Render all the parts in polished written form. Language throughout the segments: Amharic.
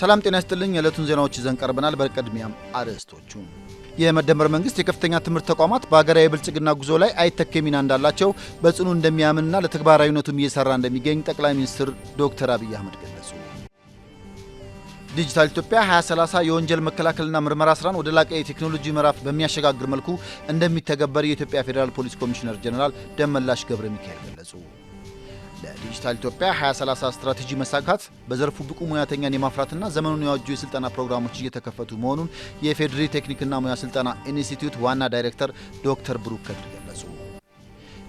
ሰላም ጤና ይስጥልኝ። የዕለቱን ዜናዎች ይዘን ቀርበናል። በቅድሚያም አርዕስቶቹ። የመደመር መንግስት የከፍተኛ ትምህርት ተቋማት በሀገራዊ ብልጽግና ጉዞ ላይ አይተኬ ሚና እንዳላቸው በጽኑ እንደሚያምንና ለተግባራዊነቱም እየሰራ እንደሚገኝ ጠቅላይ ሚኒስትር ዶክተር አብይ አህመድ ገለጹ። ዲጂታል ኢትዮጵያ 2030 የወንጀል መከላከልና ምርመራ ስራን ወደ ላቀ የቴክኖሎጂ ምዕራፍ በሚያሸጋግር መልኩ እንደሚተገበር የኢትዮጵያ ፌዴራል ፖሊስ ኮሚሽነር ጀነራል ደመላሽ ገብረ ሚካኤል ገለጹ። ለዲጂታል ኢትዮጵያ 2030 ስትራቴጂ መሳካት በዘርፉ ብቁ ሙያተኛን የማፍራትና ዘመኑን የዋጁ የስልጠና ፕሮግራሞች እየተከፈቱ መሆኑን የፌዴሪ ቴክኒክና ሙያ ስልጠና ኢንስቲትዩት ዋና ዳይሬክተር ዶክተር ብሩክ ከድር ገለጹ።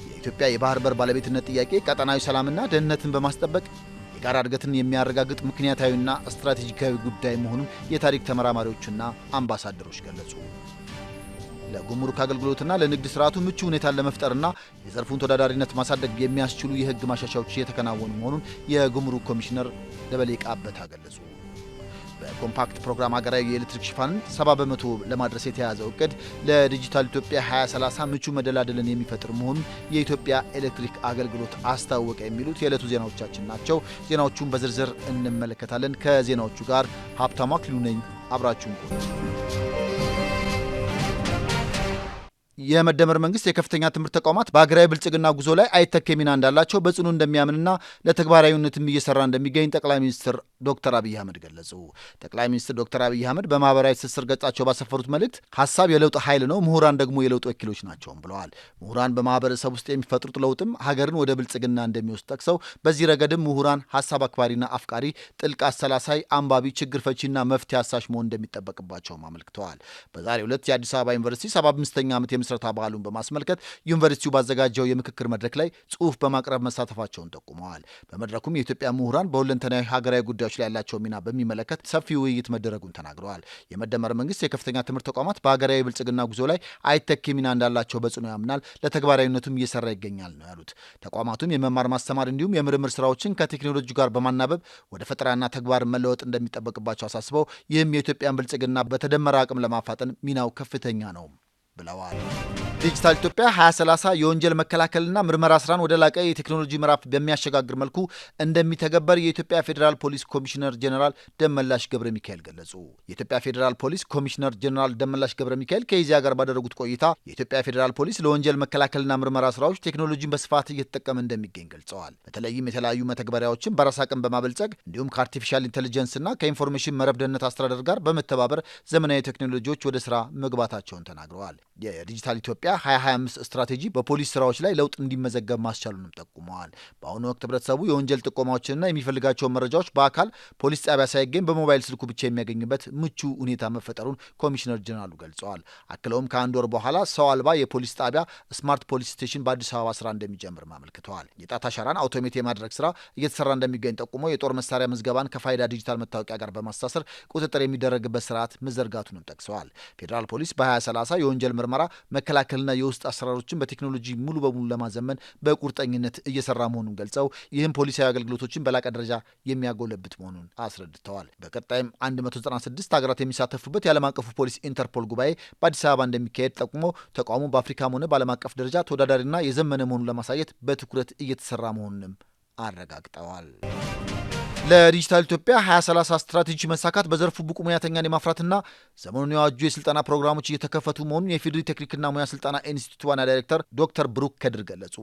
የኢትዮጵያ የባህር በር ባለቤትነት ጥያቄ ቀጠናዊ ሰላምና ደህንነትን በማስጠበቅ የጋራ እድገትን የሚያረጋግጥ ምክንያታዊና ስትራቴጂካዊ ጉዳይ መሆኑን የታሪክ ተመራማሪዎችና አምባሳደሮች ገለጹ። ለጉምሩክ አገልግሎትና ለንግድ ስርዓቱ ምቹ ሁኔታን ለመፍጠርና የዘርፉን ተወዳዳሪነት ማሳደግ የሚያስችሉ የህግ ማሻሻያዎች እየተከናወኑ መሆኑን የጉምሩክ ኮሚሽነር ደበሌ ቃበታ ገለጹ። በኮምፓክት ፕሮግራም ሀገራዊ የኤሌክትሪክ ሽፋንን 70% ለማድረስ የተያዘው እቅድ ለዲጂታል ኢትዮጵያ 2030 ምቹ መደላደልን የሚፈጥር መሆኑን የኢትዮጵያ ኤሌክትሪክ አገልግሎት አስታወቀ። የሚሉት የዕለቱ ዜናዎቻችን ናቸው። ዜናዎቹን በዝርዝር እንመለከታለን። ከዜናዎቹ ጋር ሀብታሙ አክሊሉ ነኝ። አብራችሁን ቆዩ። የመደመር መንግስት የከፍተኛ ትምህርት ተቋማት በሀገራዊ ብልጽግና ጉዞ ላይ አይተኬ ሚና እንዳላቸው በጽኑ እንደሚያምንና ለተግባራዊነትም እየሰራ እንደሚገኝ ጠቅላይ ሚኒስትር ዶክተር አብይ አህመድ ገለጹ። ጠቅላይ ሚኒስትር ዶክተር አብይ አህመድ በማህበራዊ ትስስር ገጻቸው ባሰፈሩት መልእክት ሀሳብ የለውጥ ኃይል ነው፣ ምሁራን ደግሞ የለውጥ ወኪሎች ናቸውም ብለዋል። ምሁራን በማህበረሰብ ውስጥ የሚፈጥሩት ለውጥም ሀገርን ወደ ብልጽግና እንደሚወስድ ጠቅሰው በዚህ ረገድም ምሁራን ሀሳብ አክባሪና አፍቃሪ፣ ጥልቅ አሰላሳይ፣ አንባቢ፣ ችግር ፈቺና መፍትሄ አሳሽ መሆን እንደሚጠበቅባቸውም አመልክተዋል። በዛሬው ዕለት የአዲስ አበባ ዩኒቨርሲቲ 75ኛ ዓመት ምስረታ በዓሉን በማስመልከት ዩኒቨርሲቲው ባዘጋጀው የምክክር መድረክ ላይ ጽሑፍ በማቅረብ መሳተፋቸውን ጠቁመዋል። በመድረኩም የኢትዮጵያ ምሁራን በሁለንተናዊ ሀገራዊ ጉዳዮች ላይ ያላቸው ሚና በሚመለከት ሰፊ ውይይት መደረጉን ተናግረዋል። የመደመር መንግስት የከፍተኛ ትምህርት ተቋማት በሀገራዊ ብልጽግና ጉዞ ላይ አይተኬ ሚና እንዳላቸው በጽኑ ያምናል፣ ለተግባራዊነቱም እየሰራ ይገኛል ነው ያሉት። ተቋማቱም የመማር ማስተማር እንዲሁም የምርምር ስራዎችን ከቴክኖሎጂ ጋር በማናበብ ወደ ፈጠራና ተግባር መለወጥ እንደሚጠበቅባቸው አሳስበው ይህም የኢትዮጵያን ብልጽግና በተደመረ አቅም ለማፋጠን ሚናው ከፍተኛ ነው ብለዋል። ዲጂታል ኢትዮጵያ 2030 የወንጀል መከላከልና ምርመራ ስራን ወደ ላቀ የቴክኖሎጂ ምዕራፍ በሚያሸጋግር መልኩ እንደሚተገበር የኢትዮጵያ ፌዴራል ፖሊስ ኮሚሽነር ጀነራል ደመላሽ ገብረ ሚካኤል ገለጹ። የኢትዮጵያ ፌዴራል ፖሊስ ኮሚሽነር ጀነራል ደመላሽ ገብረ ሚካኤል ከኢዜአ ጋር ባደረጉት ቆይታ የኢትዮጵያ ፌዴራል ፖሊስ ለወንጀል መከላከልና ምርመራ ስራዎች ቴክኖሎጂን በስፋት እየተጠቀመ እንደሚገኝ ገልጸዋል። በተለይም የተለያዩ መተግበሪያዎችን በራስ አቅም በማበልጸግ እንዲሁም ከአርቲፊሻል ኢንቴሊጀንስና ከኢንፎርሜሽን መረብ ደህንነት አስተዳደር ጋር በመተባበር ዘመናዊ ቴክኖሎጂዎች ወደ ስራ መግባታቸውን ተናግረዋል። የዲጂታል ኢትዮጵያ 2025 ስትራቴጂ በፖሊስ ስራዎች ላይ ለውጥ እንዲመዘገብ ማስቻሉንም ጠቁመዋል። በአሁኑ ወቅት ህብረተሰቡ የወንጀል ጥቆማዎችንና የሚፈልጋቸውን መረጃዎች በአካል ፖሊስ ጣቢያ ሳይገኝ በሞባይል ስልኩ ብቻ የሚያገኝበት ምቹ ሁኔታ መፈጠሩን ኮሚሽነር ጀነራሉ ገልጸዋል። አክለውም ከአንድ ወር በኋላ ሰው አልባ የፖሊስ ጣቢያ ስማርት ፖሊስ ስቴሽን በአዲስ አበባ ስራ እንደሚጀምር አመልክተዋል። የጣት አሻራን አውቶሜት የማድረግ ስራ እየተሰራ እንደሚገኝ ጠቁሞ የጦር መሳሪያ ምዝገባን ከፋይዳ ዲጂታል መታወቂያ ጋር በማስተሳሰር ቁጥጥር የሚደረግበት ስርዓት መዘርጋቱንም ጠቅሰዋል። ፌዴራል ፖሊስ በ2030 የወንጀል ምርመራ መከላከልና የውስጥ አሰራሮችን በቴክኖሎጂ ሙሉ በሙሉ ለማዘመን በቁርጠኝነት እየሰራ መሆኑን ገልጸው ይህም ፖሊሳዊ አገልግሎቶችን በላቀ ደረጃ የሚያጎለብት መሆኑን አስረድተዋል። በቀጣይም 196 ሀገራት የሚሳተፉበት የዓለም አቀፉ ፖሊስ ኢንተርፖል ጉባኤ በአዲስ አበባ እንደሚካሄድ ጠቁሞ ተቋሙ በአፍሪካም ሆነ በዓለም አቀፍ ደረጃ ተወዳዳሪና የዘመነ መሆኑን ለማሳየት በትኩረት እየተሰራ መሆኑንም አረጋግጠዋል። ለዲጂታል ኢትዮጵያ 2030 ስትራቴጂ መሳካት በዘርፉ ብቁ ሙያተኛን የማፍራትና ዘመኑን የዋጁ የስልጠና ፕሮግራሞች እየተከፈቱ መሆኑን የፌዴሪ ቴክኒክና ሙያ ስልጠና ኢንስቲትዩት ዋና ዳይሬክተር ዶክተር ብሩክ ከድር ገለጹ።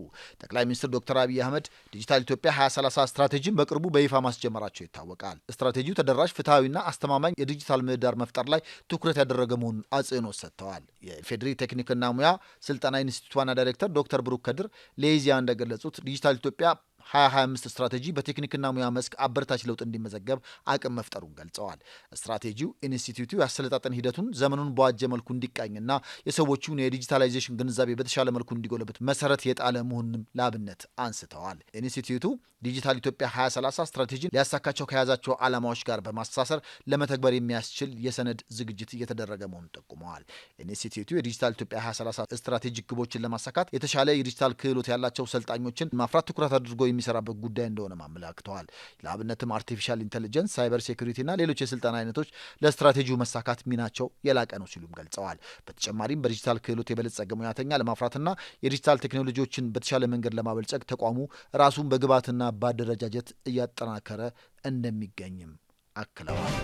ጠቅላይ ሚኒስትር ዶክተር አብይ አህመድ ዲጂታል ኢትዮጵያ 2030 ስትራቴጂን በቅርቡ በይፋ ማስጀመራቸው ይታወቃል። ስትራቴጂው ተደራሽ፣ ፍትሐዊና አስተማማኝ የዲጂታል ምህዳር መፍጠር ላይ ትኩረት ያደረገ መሆኑን አጽንኦት ሰጥተዋል። የፌዴሪ ቴክኒክና ሙያ ስልጠና ኢንስቲትዩት ዋና ዳይሬክተር ዶክተር ብሩክ ከድር ለኢዜአ እንደገለጹት ዲጂታል ኢትዮጵያ 2025 ስትራቴጂ በቴክኒክና ሙያ መስክ አበረታች ለውጥ እንዲመዘገብ አቅም መፍጠሩን ገልጸዋል። ስትራቴጂው ኢንስቲትዩቱ ያሰለጣጠን ሂደቱን ዘመኑን በዋጀ መልኩ እንዲቃኝና የሰዎቹን የዲጂታላይዜሽን ግንዛቤ በተሻለ መልኩ እንዲጎለብት መሰረት የጣለ መሆኑንም ለአብነት አንስተዋል። ኢንስቲትዩቱ ዲጂታል ኢትዮጵያ 2030 ስትራቴጂን ሊያሳካቸው ከያዛቸው ዓላማዎች ጋር በማስተሳሰር ለመተግበር የሚያስችል የሰነድ ዝግጅት እየተደረገ መሆኑን ጠቁመዋል። ኢንስቲትዩቱ የዲጂታል ኢትዮጵያ 2030 ስትራቴጂክ ግቦችን ለማሳካት የተሻለ የዲጂታል ክህሎት ያላቸው ሰልጣኞችን ማፍራት ትኩረት አድርጎ የሚሰራበት ጉዳይ እንደሆነ አመላክተዋል። ለአብነትም አርቲፊሻል ኢንቴሊጀንስ፣ ሳይበር ሴኩሪቲና ሌሎች የስልጠና አይነቶች ለስትራቴጂው መሳካት ሚናቸው የላቀ ነው ሲሉም ገልጸዋል። በተጨማሪም በዲጂታል ክህሎት የበለጸገ ሙያተኛ ለማፍራትና የዲጂታል ቴክኖሎጂዎችን በተሻለ መንገድ ለማበልጸግ ተቋሙ ራሱን በግብዓትና በአደረጃጀት እያጠናከረ እንደሚገኝም አክለዋል።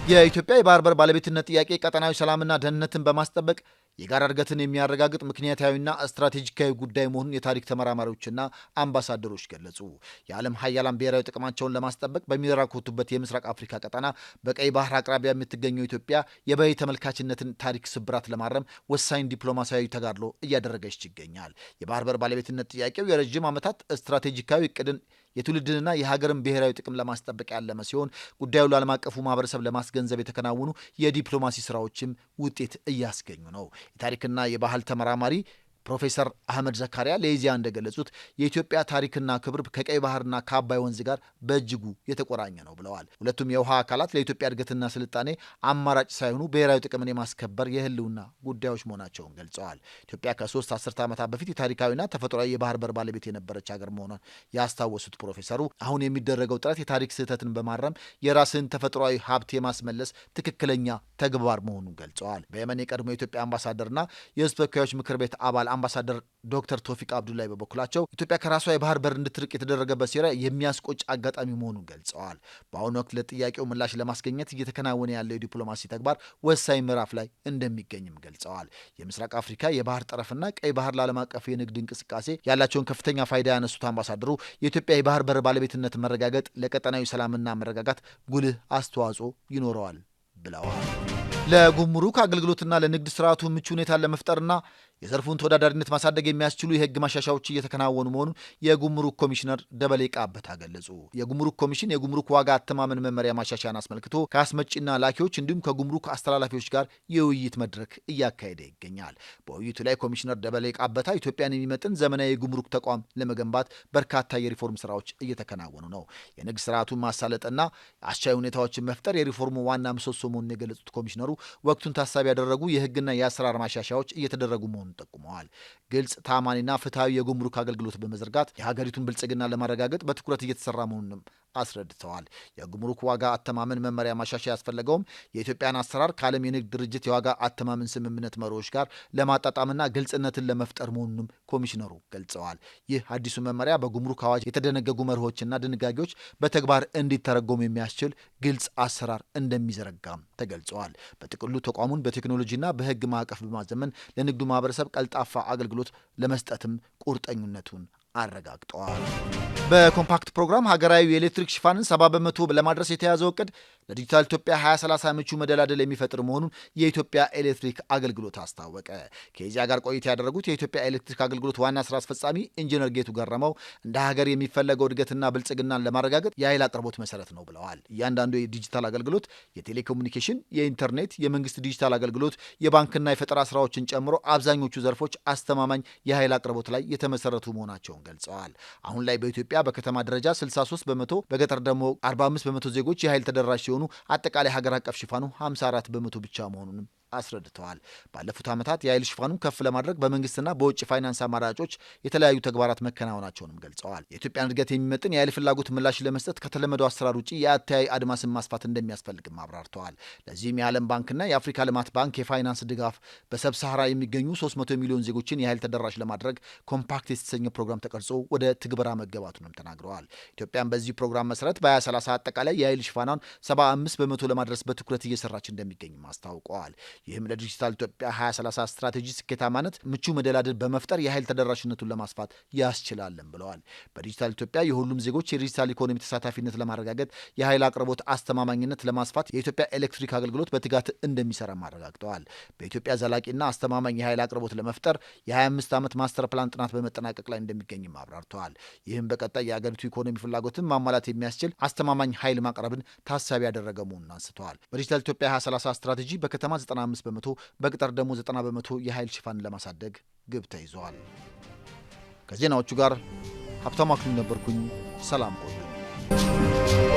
የኢትዮጵያ የባህር በር ባለቤትነት ጥያቄ ቀጠናዊ ሰላምና ደህንነትን በማስጠበቅ የጋራ እድገትን የሚያረጋግጥ ምክንያታዊና ስትራቴጂካዊ ጉዳይ መሆኑን የታሪክ ተመራማሪዎችና አምባሳደሮች ገለጹ። የዓለም ሀያላን ብሔራዊ ጥቅማቸውን ለማስጠበቅ በሚራኮቱበት የምስራቅ አፍሪካ ቀጠና በቀይ ባህር አቅራቢያ የምትገኘው ኢትዮጵያ የበይ ተመልካችነትን ታሪክ ስብራት ለማረም ወሳኝ ዲፕሎማሲያዊ ተጋድሎ እያደረገች ይገኛል። የባህር በር ባለቤትነት ጥያቄው የረዥም ዓመታት ስትራቴጂካዊ እቅድን የትውልድንና የሀገርን ብሔራዊ ጥቅም ለማስጠበቅ ያለመ ሲሆን ጉዳዩ ለዓለም አቀፉ ማህበረሰብ ለማስገንዘብ የተከናወኑ የዲፕሎማሲ ስራዎችም ውጤት እያስገኙ ነው። የታሪክና የባህል ተመራማሪ ፕሮፌሰር አህመድ ዘካሪያ ለኢዜአ እንደገለጹት የኢትዮጵያ ታሪክና ክብር ከቀይ ባህርና ከአባይ ወንዝ ጋር በእጅጉ የተቆራኘ ነው ብለዋል። ሁለቱም የውሃ አካላት ለኢትዮጵያ እድገትና ስልጣኔ አማራጭ ሳይሆኑ ብሔራዊ ጥቅምን የማስከበር የህልውና ጉዳዮች መሆናቸውን ገልጸዋል። ኢትዮጵያ ከ3 አስርተ ዓመታት በፊት የታሪካዊና ተፈጥሯዊ የባህር በር ባለቤት የነበረች ሀገር መሆኗን ያስታወሱት ፕሮፌሰሩ አሁን የሚደረገው ጥረት የታሪክ ስህተትን በማረም የራስን ተፈጥሯዊ ሀብት የማስመለስ ትክክለኛ ተግባር መሆኑን ገልጸዋል። በየመን የቀድሞ የኢትዮጵያ አምባሳደርና የህዝብ ተወካዮች ምክር ቤት አባል አምባሳደር ዶክተር ቶፊቅ አብዱላይ በበኩላቸው ኢትዮጵያ ከራሷ የባህር በር እንድትርቅ የተደረገበት ሴራ የሚያስቆጭ አጋጣሚ መሆኑን ገልጸዋል። በአሁኑ ወቅት ለጥያቄው ምላሽ ለማስገኘት እየተከናወነ ያለው የዲፕሎማሲ ተግባር ወሳኝ ምዕራፍ ላይ እንደሚገኝም ገልጸዋል። የምስራቅ አፍሪካ የባህር ጠረፍና ቀይ ባህር ለዓለም አቀፍ የንግድ እንቅስቃሴ ያላቸውን ከፍተኛ ፋይዳ ያነሱት አምባሳደሩ የኢትዮጵያ የባህር በር ባለቤትነት መረጋገጥ ለቀጠናዊ ሰላምና መረጋጋት ጉልህ አስተዋጽኦ ይኖረዋል ብለዋል። ለጉምሩክ አገልግሎትና ለንግድ ስርዓቱ ምቹ ሁኔታን ለመፍጠርና የዘርፉን ተወዳዳሪነት ማሳደግ የሚያስችሉ የህግ ማሻሻያዎች እየተከናወኑ መሆኑን የጉምሩክ ኮሚሽነር ደበሌ ቃበታ ገለጹ። የጉምሩክ ኮሚሽን የጉምሩክ ዋጋ አተማመን መመሪያ ማሻሻያን አስመልክቶ ከአስመጪና ላኪዎች እንዲሁም ከጉምሩክ አስተላላፊዎች ጋር የውይይት መድረክ እያካሄደ ይገኛል። በውይይቱ ላይ ኮሚሽነር ደበሌ ቃበታ ኢትዮጵያን የሚመጥን ዘመናዊ የጉምሩክ ተቋም ለመገንባት በርካታ የሪፎርም ስራዎች እየተከናወኑ ነው። የንግድ ስርዓቱን ማሳለጥና አስቻይ ሁኔታዎችን መፍጠር የሪፎርሙ ዋና ምሰሶ መሆኑን የገለጹት ኮሚሽነሩ ወቅቱን ታሳቢ ያደረጉ የህግና የአሰራር ማሻሻያዎች እየተደረጉ መሆኑን ጠቁመዋል። ግልጽ፣ ታማኒና ፍትሐዊ የጉምሩክ አገልግሎት በመዘርጋት የሀገሪቱን ብልጽግና ለማረጋገጥ በትኩረት እየተሰራ መሆኑንም አስረድተዋል። የጉምሩክ ዋጋ አተማመን መመሪያ ማሻሻያ ያስፈለገውም የኢትዮጵያን አሰራር ከዓለም የንግድ ድርጅት የዋጋ አተማመን ስምምነት መርሆች ጋር ለማጣጣምና ግልጽነትን ለመፍጠር መሆኑንም ኮሚሽነሩ ገልጸዋል። ይህ አዲሱ መመሪያ በጉምሩክ አዋጅ የተደነገጉ መርሆችና ድንጋጌዎች በተግባር እንዲተረጎሙ የሚያስችል ግልጽ አሰራር እንደሚዘረጋም ተገልጸዋል። በጥቅሉ ተቋሙን በቴክኖሎጂና በህግ ማዕቀፍ በማዘመን ለንግዱ ማህበረሰብ ቀልጣፋ አገልግሎት ለመስጠትም ቁርጠኝነቱን አረጋግጠዋል። በኮምፓክት ፕሮግራም ሀገራዊ የኤሌክትሪክ ሽፋንን 70% ለማድረስ የተያዘው እቅድ ለዲጂታል ኢትዮጵያ 2030 ምቹ መደላደል የሚፈጥር መሆኑን የኢትዮጵያ ኤሌክትሪክ አገልግሎት አስታወቀ። ከኢዜአ ጋር ቆይታ ያደረጉት የኢትዮጵያ ኤሌክትሪክ አገልግሎት ዋና ስራ አስፈጻሚ ኢንጂነር ጌቱ ገረመው እንደ ሀገር የሚፈለገው እድገትና ብልጽግናን ለማረጋገጥ የኃይል አቅርቦት መሰረት ነው ብለዋል። እያንዳንዱ የዲጂታል አገልግሎት የቴሌኮሙኒኬሽን፣ የኢንተርኔት፣ የመንግስት ዲጂታል አገልግሎት፣ የባንክና የፈጠራ ስራዎችን ጨምሮ አብዛኞቹ ዘርፎች አስተማማኝ የኃይል አቅርቦት ላይ የተመሰረቱ መሆናቸውን ገልጸዋል። አሁን ላይ በኢትዮጵያ በከተማ ደረጃ 63%፣ በገጠር ደግሞ 45% ዜጎች የኃይል ተደራሽ ሲሆኑ አጠቃላይ ሀገር አቀፍ ሽፋኑ 54% ብቻ መሆኑንም አስረድተዋል። ባለፉት ዓመታት የኃይል ሽፋኑን ከፍ ለማድረግ በመንግስትና በውጭ ፋይናንስ አማራጮች የተለያዩ ተግባራት መከናወናቸውንም ገልጸዋል። የኢትዮጵያን እድገት የሚመጥን የኃይል ፍላጎት ምላሽ ለመስጠት ከተለመደው አሰራር ውጭ የአተያይ አድማስን ማስፋት እንደሚያስፈልግም አብራርተዋል። ለዚህም የዓለም ባንክና የአፍሪካ ልማት ባንክ የፋይናንስ ድጋፍ በሰብሳሃራ የሚገኙ 300 ሚሊዮን ዜጎችን የኃይል ተደራሽ ለማድረግ ኮምፓክት የተሰኘ ፕሮግራም ተቀርጾ ወደ ትግበራ መገባቱንም ተናግረዋል። ኢትዮጵያን በዚህ ፕሮግራም መሰረት በ2030 አጠቃላይ የኃይል ሽፋኗን 75% ለማድረስ በትኩረት እየሰራች እንደሚገኝም አስታውቀዋል። ይህም ለዲጂታል ኢትዮጵያ 2030 ስትራቴጂ ስኬታማነት ምቹ መደላደል በመፍጠር የኃይል ተደራሽነቱን ለማስፋት ያስችላለን ብለዋል። በዲጂታል ኢትዮጵያ የሁሉም ዜጎች የዲጂታል ኢኮኖሚ ተሳታፊነት ለማረጋገጥ የኃይል አቅርቦት አስተማማኝነት ለማስፋት የኢትዮጵያ ኤሌክትሪክ አገልግሎት በትጋት እንደሚሰራም አረጋግጠዋል። በኢትዮጵያ ዘላቂና አስተማማኝ የኃይል አቅርቦት ለመፍጠር የ25 ዓመት ማስተር ፕላን ጥናት በመጠናቀቅ ላይ እንደሚገኝም አብራርተዋል። ይህም በቀጣይ የአገሪቱ ኢኮኖሚ ፍላጎትን ማሟላት የሚያስችል አስተማማኝ ኃይል ማቅረብን ታሳቢ ያደረገ መሆኑን አንስተዋል። በዲጂታል ኢትዮጵያ 2030 ስትራቴጂ በከተማ 95%፣ በገጠር ደግሞ 90% የኃይል ሽፋን ለማሳደግ ግብ ተይዘዋል። ከዜናዎቹ ጋር ሀብታሙ አክሊሉ ነበርኩኝ። ሰላም ቆዩ።